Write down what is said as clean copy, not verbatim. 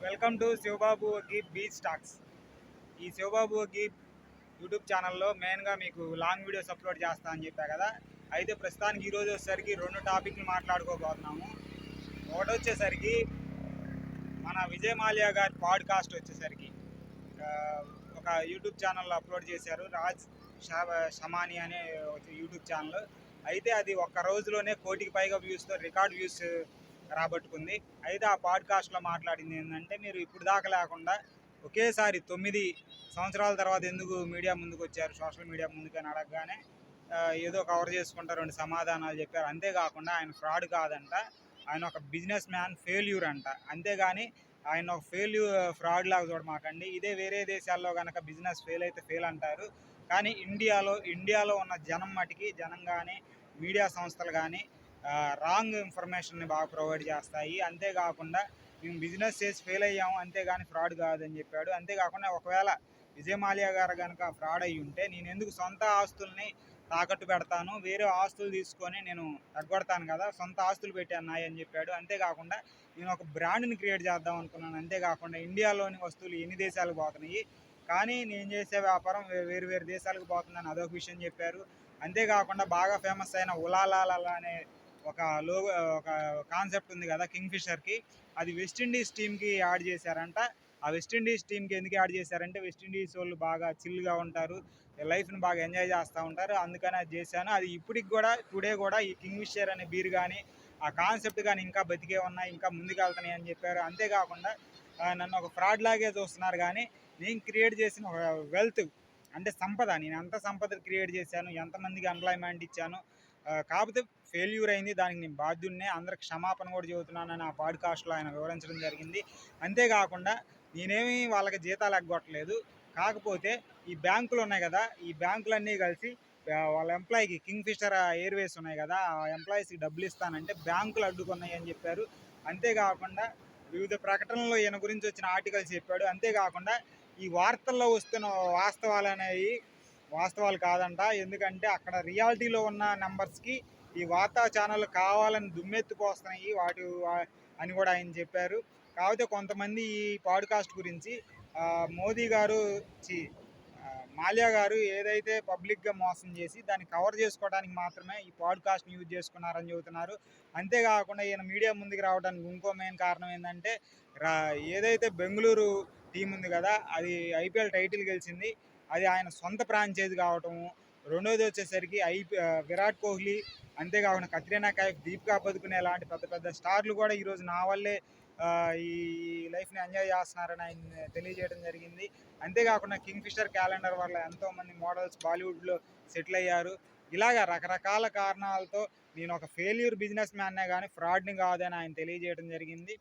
Welcome to Shivababu గీప్ beach talks. ఈ Shivababu గీప్ YouTube ఛానల్లో మెయిన్గా మీకు లాంగ్ వీడియోస్ అప్లోడ్ చేస్తా అని చెప్పా కదా. అయితే ప్రస్తుతానికి ఈరోజు వచ్చేసరికి రెండు టాపిక్లు మాట్లాడుకోబోతున్నాము. ఒకటి వచ్చేసరికి మన విజయ్ మాల్యా గారి పాడ్కాస్ట్ వచ్చేసరికి ఒక యూట్యూబ్ ఛానల్లో అప్లోడ్ చేశారు, రాజ్ షమాని అనే యూట్యూబ్ ఛానల్. అయితే అది ఒక్క రోజులోనే 1 కోటికి పైగా వ్యూస్తో రికార్డ్ వ్యూస్ రాబట్టుకుంది. అయితే ఆ పాడ్కాస్ట్లో మాట్లాడింది ఏంటంటే, మీరు ఇప్పుడు దాకా లేకుండా ఒకేసారి 9 సంవత్సరాల తర్వాత ఎందుకు మీడియా ముందుకు వచ్చారు, సోషల్ మీడియా ముందుకు అని అడగగానే ఏదో కవర్ చేసుకుంటా 2 సమాధానాలు చెప్పారు. అంతేకాకుండా ఆయన ఫ్రాడ్ కాదంట, ఆయన ఒక బిజినెస్ మ్యాన్ ఫెయిల్యూర్ అంట. అంతేగాని ఆయన ఒక ఫ్రాడ్ లాగా చూడమాకండి. ఇదే వేరే దేశాల్లో కనుక బిజినెస్ ఫెయిల్ అయితే ఫెయిల్ అంటారు. కానీ ఇండియాలో ఉన్న జనం కానీ మీడియా సంస్థలు కానీ రాంగ్ ఇన్ఫర్మేషన్ని బాగా ప్రొవైడ్ చేస్తాయి. అంతేకాకుండా మేము బిజినెస్ చేసి ఫెయిల్ అయ్యాము, అంతేగాని ఫ్రాడ్ కాదని చెప్పాడు. అంతేకాకుండా ఒకవేళ విజయ్ మాల్యా గారు కనుక ఫ్రాడ్ అయ్యి ఉంటే నేను ఎందుకు సొంత ఆస్తుల్ని తాకట్టు పెడతాను, వేరే ఆస్తులు తీసుకొని నేను తగ్గొడతాను కదా, సొంత ఆస్తులు పెట్టి అన్నాయి అని చెప్పాడు. అంతేకాకుండా నేను ఒక బ్రాండ్ని క్రియేట్ చేద్దాం అనుకున్నాను. అంతేకాకుండా ఇండియాలోని వస్తువులు ఎన్ని దేశాలకు పోతున్నాయి, కానీ నేను చేసే వ్యాపారం వేరు వేరు దేశాలకు పోతుందని అదొక విషయం చెప్పారు. అంతేకాకుండా బాగా ఫేమస్ అయిన ఉలాలాలా అనే ఒక ఒక కాన్సెప్ట్ ఉంది కదా కింగ్ఫిషర్కి, అది వెస్టిండీస్ టీమ్కి యాడ్ చేశారంట. ఆ వెస్టిండీస్ టీమ్కి ఎందుకు యాడ్ చేశారంటే, వెస్టిండీస్ వాళ్ళు బాగా చిల్గా ఉంటారు, లైఫ్ని బాగా ఎంజాయ్ చేస్తూ ఉంటారు, అందుకని అది చేశాను. అది ఇప్పటికి కూడా టుడే కూడా ఈ కింగ్ఫిషర్ అనే బీర్ కానీ ఆ కాన్సెప్ట్ కానీ ఇంకా బతికే ఉన్నాయి, ఇంకా ముందుకు వెళ్తున్నాయి అని చెప్పారు. అంతేకాకుండా నన్ను ఒక ఫ్రాడ్ లాగే చూస్తున్నారు, కానీ నేను క్రియేట్ చేసిన ఒక వెల్త్ అంటే సంపద, నేను ఎంత సంపద క్రియేట్ చేశాను, ఎంతమందికి ఎంప్లాయ్మెంట్ ఇచ్చాను, కాకపోతే ఫెయిల్యూర్ అయింది, దానికి నేను బాధ్యున్నే, అందరికి క్షమాపణ కూడా చెబుతున్నానని ఆ పాడ్కాస్ట్లో ఆయన వివరించడం జరిగింది. అంతేకాకుండా నేనేమి వాళ్ళకి జీతాలు ఎగ్గొట్టలేదు, కాకపోతే ఈ బ్యాంకులు ఉన్నాయి కదా, ఈ బ్యాంకులన్నీ కలిసి వాళ్ళ ఎంప్లాయీకి కింగ్ఫిషర్ ఎయిర్వేస్ ఉన్నాయి కదా, ఆ ఎంప్లాయీస్కి డబ్బులు ఇస్తానంటే బ్యాంకులు అడ్డుకున్నాయి అని చెప్పారు. అంతేకాకుండా వివిధ ప్రకటనలో ఈయన గురించి వచ్చిన ఆర్టికల్స్ చెప్పాడు. అంతేకాకుండా ఈ వార్తల్లో వస్తున్న వాస్తవాలు కాదంట, ఎందుకంటే అక్కడ రియాలిటీలో ఉన్న నెంబర్స్కి ఈ వార్తా ఛానళ్ళు కావాలని దుమ్మెత్తిపోస్తున్నాయి అని కూడా ఆయన చెప్పారు. కాకపోతే కొంతమంది ఈ పాడ్కాస్ట్ గురించి మోదీ గారు మాల్యా గారు ఏదైతే పబ్లిక్గా మోసం చేసి దాన్ని కవర్ చేసుకోవడానికి మాత్రమే ఈ పాడ్కాస్ట్ని యూజ్ చేసుకున్నారని చెబుతున్నారు. అంతేకాకుండా ఈయన మీడియా ముందుకు రావడానికి ఇంకో మెయిన్ కారణం ఏంటంటే, ఏదైతే బెంగళూరు టీం ఉంది కదా, అది ఐపీఎల్ టైటిల్ గెలిచింది, అది ఆయన సొంత ఫ్రాంచైజీ కావటము. రెండోది వచ్చేసరికి విరాట్ కోహ్లీ, అంతేకాకుండా కత్రీనా కైఫ్, దీపికా పదుకునే లాంటి పెద్ద పెద్ద స్టార్లు కూడా ఈరోజు నా వల్లే ఈ లైఫ్ని ఎంజాయ్ చేస్తున్నారని ఆయన తెలియజేయడం జరిగింది. అంతేకాకుండా కింగ్ఫిషర్ క్యాలెండర్ వల్ల ఎంతోమంది మోడల్స్ బాలీవుడ్లో సెటిల్ అయ్యారు. ఇలాగ రకరకాల కారణాలతో నేను ఒక ఫెయిల్యూర్ బిజినెస్ మ్యాన్నే కానీ ఫ్రాడ్ని కాదని ఆయన తెలియజేయడం జరిగింది.